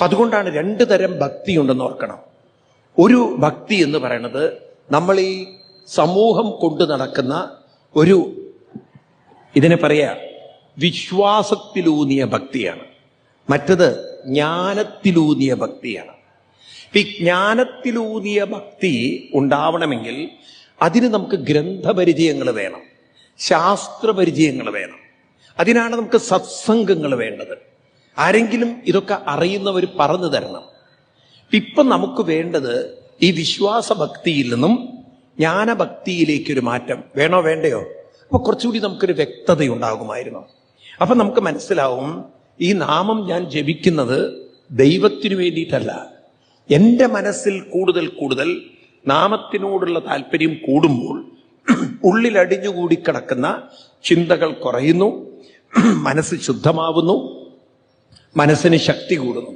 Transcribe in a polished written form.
അതുകൊണ്ടാണ് രണ്ടു തരം ഭക്തി ഉണ്ടെന്ന് ഓർക്കണം. ഒരു ഭക്തി എന്ന് പറയുന്നത് നമ്മൾ ഈ സമൂഹം കൊണ്ടു നടക്കുന്ന ഒരു, ഇതിനെ പറയാ വിശ്വാസത്തിലൂന്നിയ ഭക്തിയാണ്. മറ്റത് ജ്ഞാനത്തിലൂന്നിയ ഭക്തിയാണ്. ഈ ജ്ഞാനത്തിലൂന്നിയ ഭക്തി ഉണ്ടാവണമെങ്കിൽ അതിന് നമുക്ക് ഗ്രന്ഥപരിചയങ്ങൾ വേണം, ശാസ്ത്രപരിചയങ്ങൾ വേണം. അതിനാണ് നമുക്ക് സത്സംഗങ്ങൾ വേണ്ടത്. ആരെങ്കിലും ഇതൊക്കെ അറിയുന്നവർ പറഞ്ഞു തരണം. ഇപ്പം നമുക്ക് വേണ്ടത് ഈ വിശ്വാസഭക്തിയിൽ നിന്നും ജ്ഞാനഭക്തിയിലേക്കൊരു മാറ്റം വേണോ വേണ്ടയോ? അപ്പൊ കുറച്ചുകൂടി നമുക്കൊരു വ്യക്തതയുണ്ടാകുമായിരുന്നു. അപ്പൊ നമുക്ക് മനസ്സിലാവും, ഈ നാമം ഞാൻ ജപിക്കുന്നത് ദൈവത്തിനു വേണ്ടിയിട്ടല്ല. എൻ്റെ മനസ്സിൽ കൂടുതൽ കൂടുതൽ നാമത്തിനോടുള്ള താല്പര്യം കൂടുമ്പോൾ ഉള്ളിലടിഞ്ഞുകൂടി കിടക്കുന്ന ചിന്തകൾ കുറയുന്നു, മനസ്സ് ശുദ്ധമാവുന്നു, മനസ്സിന് ശക്തി കൂടുന്നു.